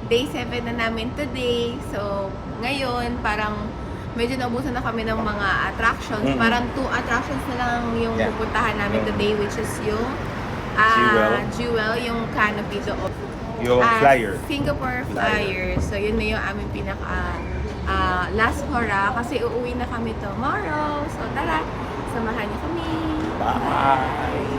day 7 na namin today. So, ngayon, parang medyo naubusan na kami ng mga attractions. Parang 2 attractions na lang yung pupuntahan namin today, which is yung Jewel, yung canopy doon. Yung flyer. Singapore Flyer. So, yun na yung aming pinaka last hora kasi uuwi na kami tomorrow. So, tara, samahan niyo kami. Bye!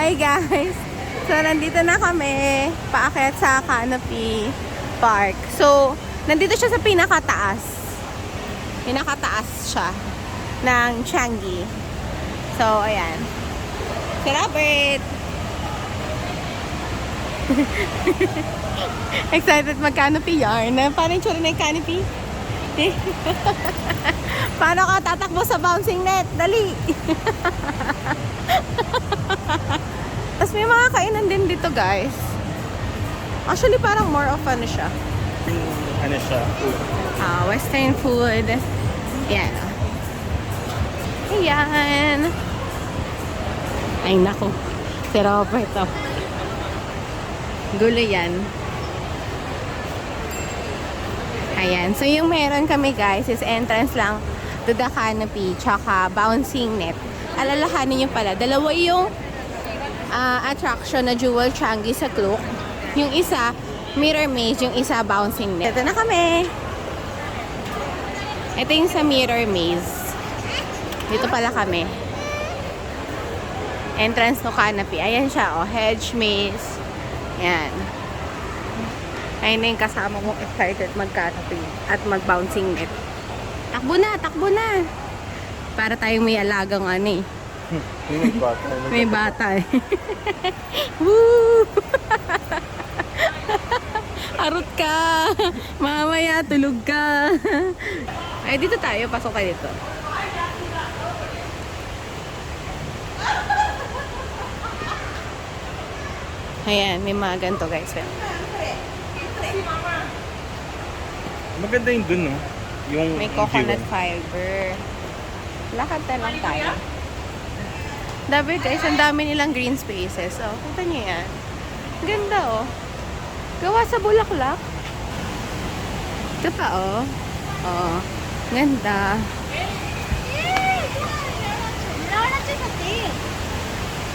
Hi guys! So, nandito na kami paakyat sa Canopy Park. So, nandito siya sa pinakataas. Pinakataas siya ng Changi. So, ayan. Si Robert! Excited mag-canopy yarn. Paano yung tsura ng canopy? Paano ka tatakbo sa bouncing net? Dali! Tapos may mga kainan din dito guys. Actually parang more of ano siya. Ano siya? Western food. Yan. Ayan. Ay nako. Si Robert oh. Gulo yan. Ayan. So yung meron kami guys is entrance lang to the canopy tsaka bouncing net. Alalahanin nyo pala. Dalawa yung attraction na Jewel Changi sa Klook. Yung isa, Mirror Maze. Yung isa, Bouncing Net. Ito na kami. Ito yung sa Mirror Maze. Dito pala kami. Entrance no canopy. Ayan siya, oh. Hedge Maze. Ayan. Ayun na yung kasama mo excited mag-canopy at mag-bouncing net. Takbo na, takbo na. Para tayong may alagang ano eh. May bata. May bata eh. Woo! Arot ka! Mamaya, tulog ka! Ay, dito tayo. Pasok tayo dito. Ayan, may mga ganito guys. Maganda yung dun, no? Yung May coconut fiber. Lakad na lang tayo. Dabi guys, ang dami nilang green spaces. Oh, kita niyo yan. Ganda oh. Gawa sa bulaklak. Ito pa oh. Oh, ganda.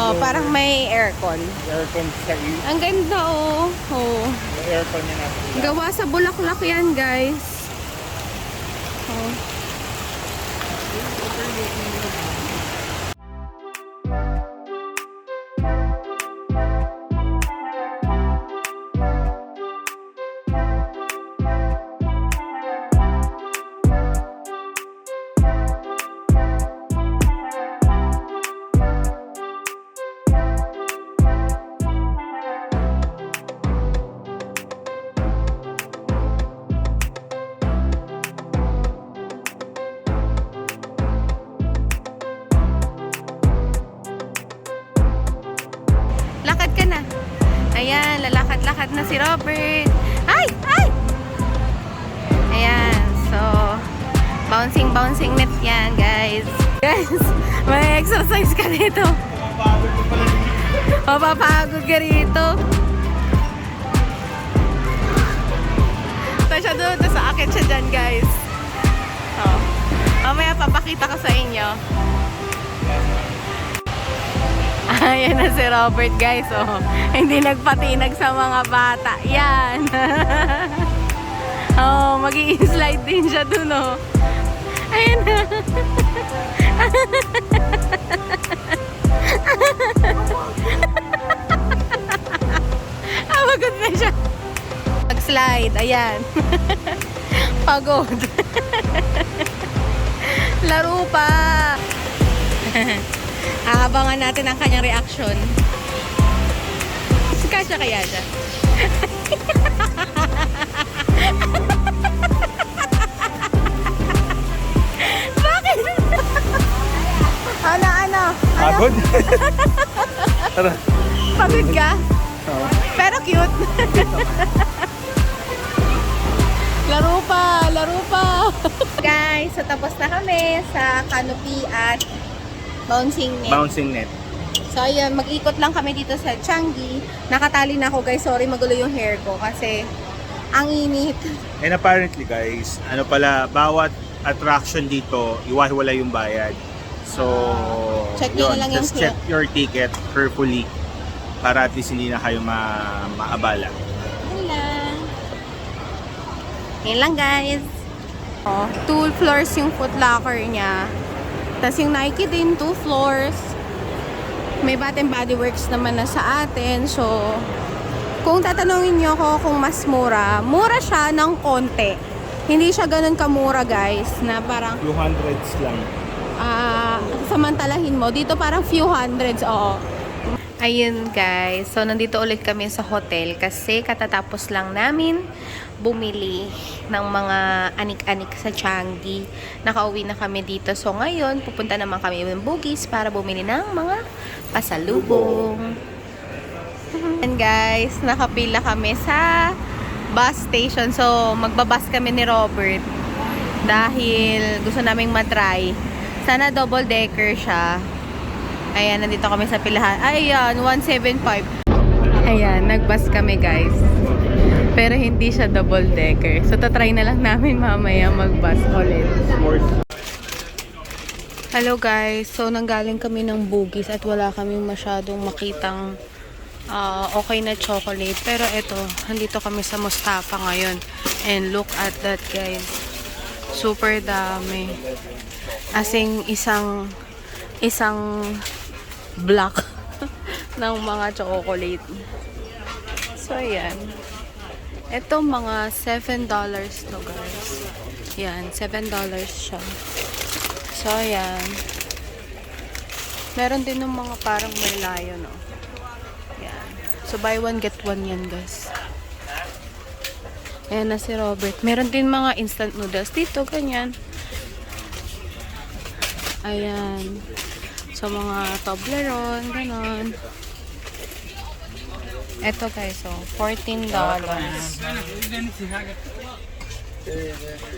Oh, parang may aircon. aircon sa iyo. Ang ganda oh. Oh. Yung aircon niya nasa ilalim. Gawa sa bulaklak yan guys. Oh. si Robert. Ay! Ay! Ayan. So, bouncing net yan, guys. Guys, may exercise ka dito. Mapapagod ka rito. Ito siya doon. Tapos aakit siya dyan, guys. Oh. Mamaya papakita ko sa inyo. Ayan na si Robert, guys. Oh. Hindi nagpatinag sa mga bata. Yan. Oh, mag-i-slide din siya dun, oh. Ayan na. Pagod na siya. Mag-slide. Ayan. Pagod. Laro pa. Aabangan natin ang kanyang reaction. Kasya kaya siya. Bakit? Ano? Pagod? Tara. Pagod ka? Oo. Pero cute. Laro pa. Guys, so tapos na kami sa canopy at bouncing net. Bouncing net. So ayan, mag-ikot lang kami dito sa Changi. Nakatali na ako, guys. Sorry, magulo yung hair ko kasi ang init. And apparently guys, ano pala, bawat attraction dito, iwahiwala yung bayad. So, Check nyo na lang yung just check your ticket carefully para at least hindi na kayo maabala. Yan lang, guys. Oh, 2 floors yung Foot Locker niya. Tapos yung Nike din, 2 floors. May Bath and Body Works naman na sa atin. So, kung tatanungin nyo ako kung mas mura siya ng konti. Hindi siya ganun kamura, guys, na parang Few hundreds lang. samantalahin mo. Dito parang few hundreds, oo. Ayun, guys. So, nandito ulit kami sa hotel kasi katatapos lang namin bumili ng mga anik-anik sa Changi. Nakauwi na kami dito. So, ngayon, pupunta naman kami ng Bugis para bumili ng mga pasalubong. And guys, nakapila kami sa bus station. So, magbabas kami ni Robert dahil gusto naming matry. Sana double decker siya. Ayan, nandito kami sa pilahan. Ayan, 175. Ayan, nagbus kami, guys. Pero hindi siya double decker. So, tatry na lang namin mamaya magbus ulit. Hello, guys. So, nanggaling kami ng Bugis at wala kaming masyadong makitang okay na chocolate. Pero eto, nandito kami sa Mustafa ngayon. And look at that, guys. Super dami. Asing isang block ng mga chocolate. So, ayan. Ito, mga $7 to, guys. Yan, $7 siya. So, ayan. Meron din ng mga parang Merlion, no? Yan. So, buy one, get one yan, guys. Ayan na si Robert. Meron din mga instant noodles dito, ganyan. Ayan. So, mga Toblerone, ganon. Ito, guys, so, $14.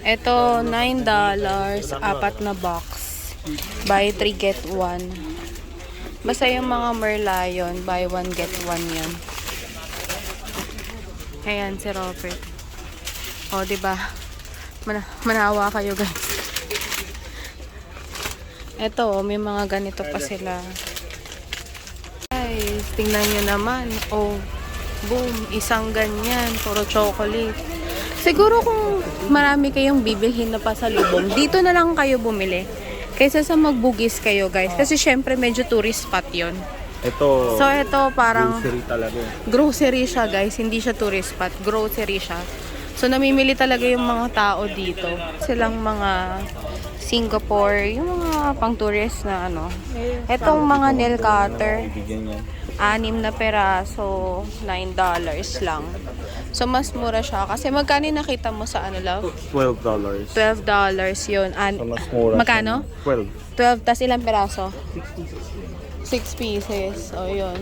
Ito, $9. Apat na box. Buy 3, get 1. Basta yung mga Merlion, buy 1, get 1 yan. Ayan, si Robert. O, diba? Manawa kayo, guys. Ito, may mga ganito pa sila. Guys, tingnan nyo naman. Oh, boom. Isang ganyan. Puro chocolate. Siguro kung marami kayong bibilhin na pasalubong, dito na lang kayo bumili. Kaysa sa magbugis kayo, guys. Kasi syempre, medyo tourist spot yon. Ito, So, ito parang grocery talaga. grocery siya, guys. Hindi siya tourist spot. Grocery siya. So, namimili talaga yung mga tao dito. Silang mga Singapore, yung mga pang-tourist na ano. Etong mga nail cutter, Ibigyan yan. 6 na peraso, $9 lang. So, mas mura siya. Kasi magkano yung nakita mo sa ano, love? $12. $12 yun. So, mas mura. Magkano? 12. 12, tas ilang peraso? 6 pieces. O, yun.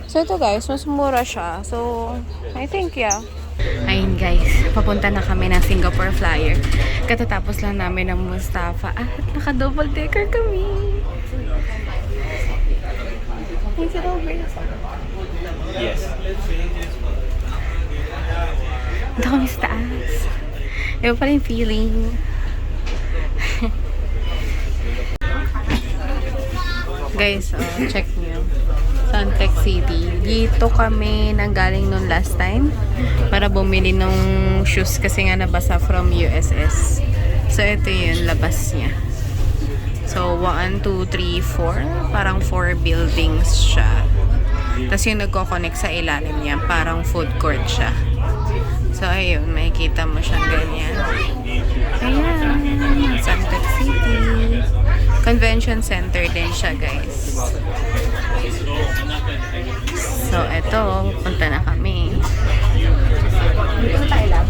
So ito guys, mas mura siya. So, I think yeah. Ayun guys, papunta na kami ng Singapore Flyer. Katatapos lang namin ng Mustafa at naka-double decker kami. Is it over? Yes. Ito kami sa taas. Iba pala yung feeling. Guys, check nyo. Suntec City. Dito kami nanggaling nung last time para bumili ng shoes kasi nga nabasa from USS. So, ito yung labas niya. So, 1, 2, 3, 4. Parang 4 buildings siya. Tapos yung nagko-connect sa ilalim niya, parang food court siya. So, ayun, makikita mo siyang ganyan. Ayan, Suntec City. Convention center din siya, guys. So, eto, punta na kami. Dito tayo lang.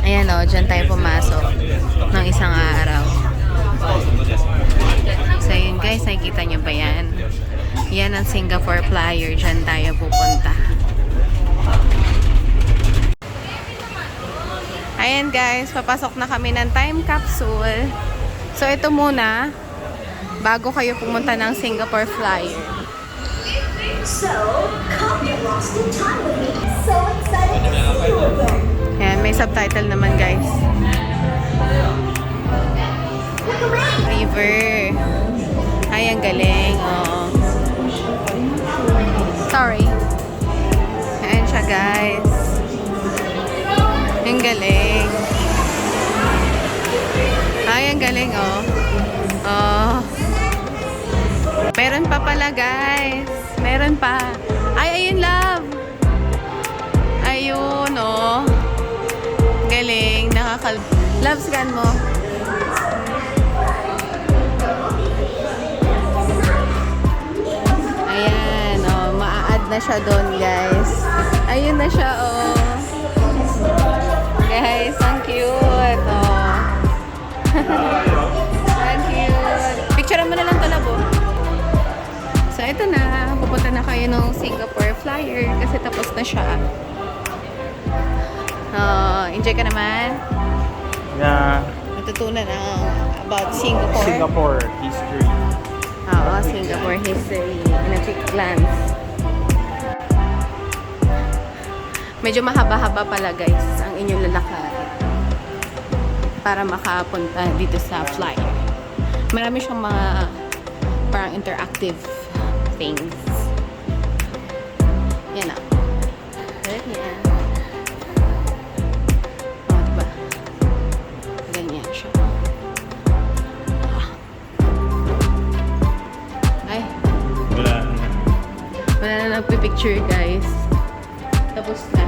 Ayan o, dyan tayo pumasok ng isang araw. So, yun guys, nakikita nyo ba yan? Yan ang Singapore Flyer. Dyan tayo pupunta. Ayan guys, papasok na kami ng time capsule. So, ito muna, bago kayo pumunta ng Singapore Flyer. So, come get lost in time with me. So excited to see you again. Ayan, may subtitle naman guys. Look around. River. Ay, ang galing. Oo. Sorry. Ayan siya guys. Ang galing. Ay, ang galing oh. Oh. Meron pa pala guys. Meron pa. Ay, ayun love. Ayun oh. Galing. Love, scan mo. Ayan oh. Maa-add na siya doon guys. Ayun na siya oh. Guys, ang cute oh. Ang cute. Picture mo na lang talabo. So, ito na. Pupunta na kayo ng Singapore Flyer kasi tapos na siya. Enjoy ka naman? Yeah. Natutunan about Singapore. Singapore history. Oo, Singapore history in a quick glance. Medyo mahaba-haba pala guys ang inyong lalakarin para makapunta dito sa flyer. Marami siyang mga parang interactive things. Yan na. Balik niya. Oh, diba? Ganyan siya. Ay, Wala. wala na nagpipicture guys. Tapos na.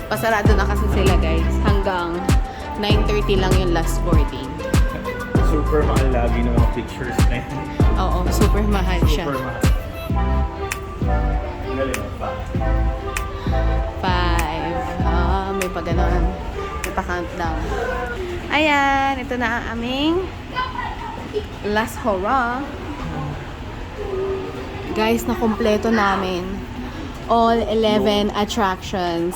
Pasarado na kasi sila guys. Hanggang 9:30 lang yung last boarding. Super mahal lagi ng mga pictures na yan. Oo, super mahal siya. Super mahal. Galing pa. 5. May pa ganon. May pa countdown. Ayan, ito na ang aming last hurrah. Guys, nakompleto namin all 11 attractions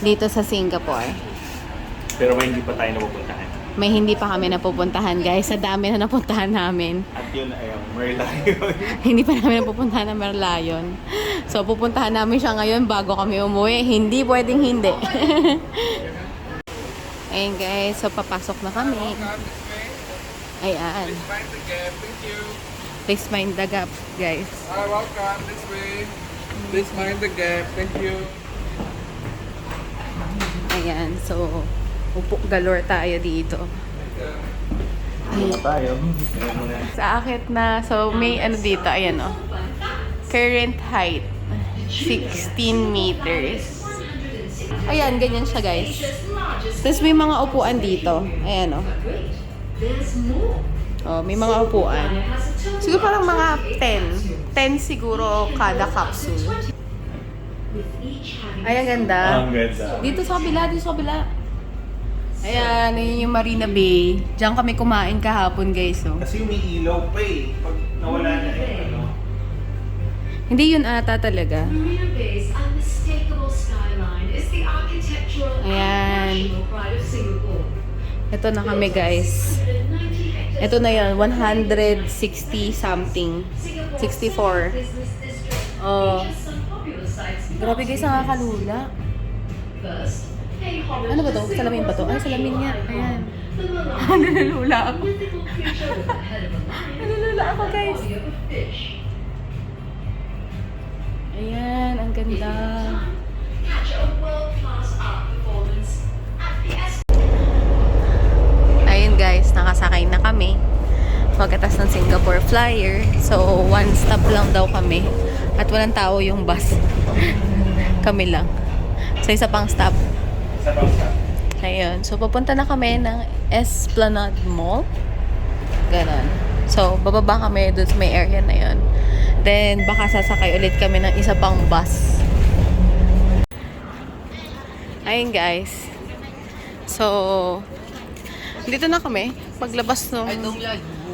dito sa Singapore. Pero may hindi pa tayo napupuntahan. May hindi pa kami napupuntahan, guys. Sa dami na napuntahan namin. At yun ay ang Merlion. Hindi pa namin napupuntahan ng Merlion. So, pupuntahan namin siya ngayon bago kami umuwi. Hindi pwedeng hindi. Ayan, guys. So, papasok na kami. Ayan. Please mind the gap, guys. Hi, welcome this way. Please mind the gap. Thank you. Ayan. So, upo galore tayo dito. Ano tayo? Sa akit na, so may ano dito, ayan o. Current height, 16 meters. Ayan, ganyan siya guys. Tapos may mga upuan dito. Ayan o. Oh, may mga upuan. Siguro parang mga 10. 10 siguro kada capsule. Ay, ang ganda. Ang ganda. Dito sa kabila, dito sa kabila. Ayan, yun yung Marina Bay. Diyan kami kumain kahapon, guys. Oh. Kasi may ilaw pa eh. Pag nawala na yung ano. Hindi yun ata talaga. Marina Bay's unmistakable skyline is the architectural and Ayan. national pride of Singapore. Ito na kami, guys. 190 hectares Ito na yun, 160 something. 64. business district Oh. features some popular sites. Grabe guys, nakakalula. First, pay homage Ano ba to? to Salamin ba to? Ay, Singapore's salamin nga. national Ayan. icon, the Merlion. Nalulula ako. Mythical creature with the head of a lion Nalulula ako, and the guys. body of a fish. Ayan, ang ganda. Catch a world-class art performance at the Ayun guys, nakasakay na kami. Pagkatas ng Singapore Flyer. So, one stop lang daw kami. At walang tao yung bus. Kami lang. So, isa pang stop. Sa bangsa. Ayun. So, pupunta na kami ng Esplanade Mall. Ganon. So, bababa kami doon sa may area na yun. Then, baka sasakay ulit kami ng isa pang bus. Ayun guys. So, dito na kami. Paglabas ng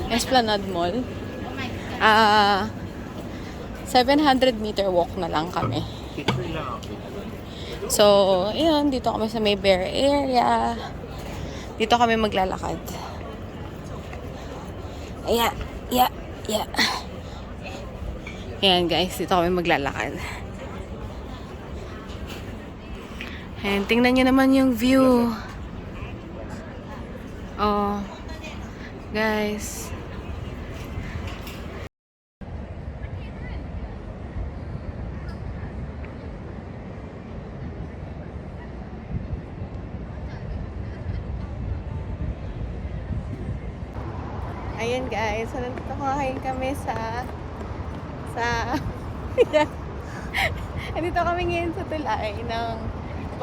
Esplanade Mall. 700 meter walk na lang kami. So, ayun. Dito kami sa may bear area. Dito kami maglalakad. Ayan. Yeah. Ayan guys. Dito kami maglalakad. Ayan. Tingnan nyo naman yung view. Oh. Guys. Ayan guys, so nandito ngayon kami sa nandito kami ngayon sa tulay ng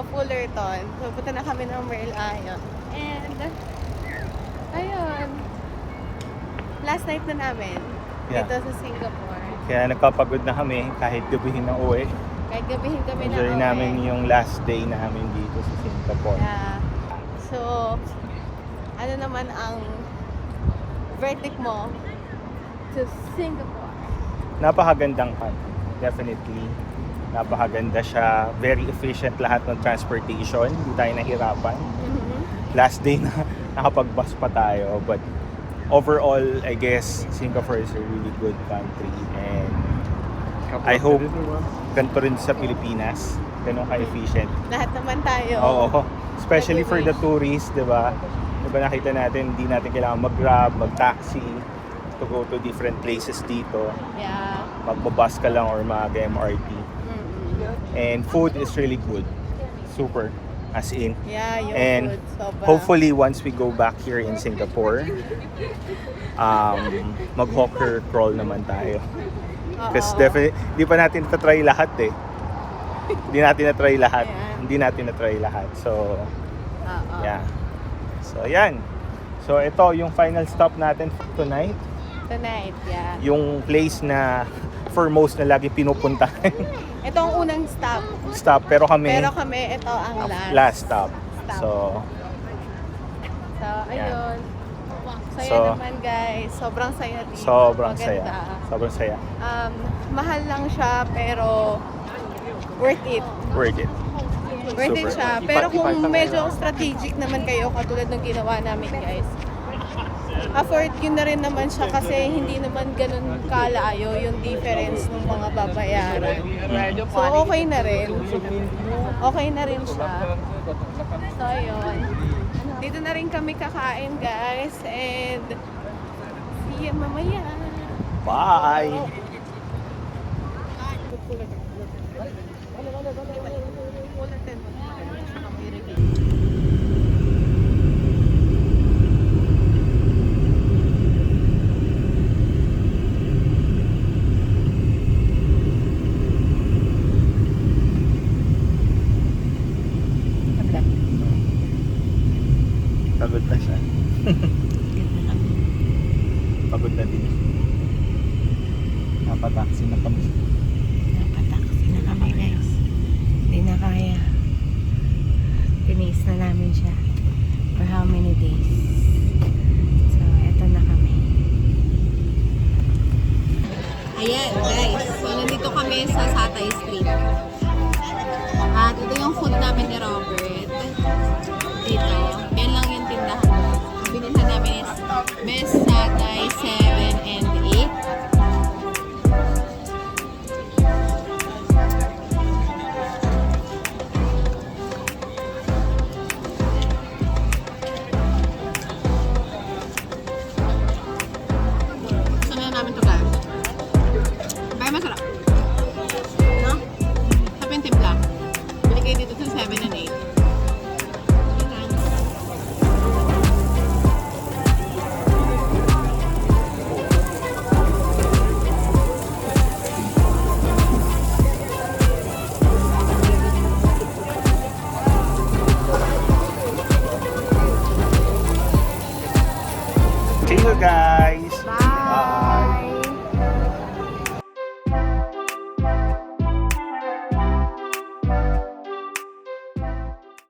Fullerton. So punta na kami ng Merlion. And ayun. Last night na namin Yeah. dito sa Singapore. Kaya nagpapagod na kami kahit gabihin na uwi. Kahit gabihin kami na Enjoy uwi. namin yung last day namin dito sa Singapore. Yeah. So, ano naman ang verdict mo to Singapore? Napakagandang country. Definitely. Napakaganda siya. Very efficient lahat ng transportation. Hindi tayo nahirapan. Last day na nakapag-bus pa tayo. But overall, I guess Singapore is a really good country. And I hope ganito rin sa Pilipinas. Ganun ka-efficient. Lahat naman tayo. Oo. Especially for the tourists, di ba? Diba nakita natin, hindi natin kailangan mag-grab, mag-taxi to go to different places dito. Yeah. Magbabus ka lang or mag-MRT. And food is really good. Super. As in. Yeah, yung And food. Sobra. hopefully once we go back here in Singapore, mag-hawker crawl naman tayo. Because Oo. definitely, di pa natin na-try lahat eh. Hindi natin na-try lahat. Yeah. Hindi natin na-try lahat. So, Oo. yeah. So, ayan. So, ito yung final stop natin tonight. Tonight, yeah. Yung place na foremost na lagi pinupuntahan. Ito ang unang stop. Stop. Pero kami, Pero kami, ito ang last stop. Stop. So, So, ayun. Saya So, naman guys. Sobrang saya dito. sobrang Maganda. saya. Sobrang saya. Mahal lang siya, pero worth it. Worth it. Worth it Super. siya. Pero kung medyo strategic naman kayo, katulad ng ginawa namin guys, afford yun na rin naman siya kasi hindi naman ganun kalayo yung difference ng mga babayaran. So, okay na rin. Okay na rin siya. So, ayun. Dito na rin kami kakain guys and see you mamaya. Bye! Pagod na siya. Pagod na din. Napataksi na kami. Napataksi na kami guys. Hindi na kaya. Tinis na namin siya. For Ayan, guys. So, nandito kami sa Satay Street. At ito yung food namin ni Robert. Dito. Yan lang yung tindahan. Ang binilhan namin is Best Satay 7 and 8. Gusto na namin ito, guys. Kaya masarap. No? Sabi yung timpla. Bili kayo dito sa 7 and 8. See you guys! Bye!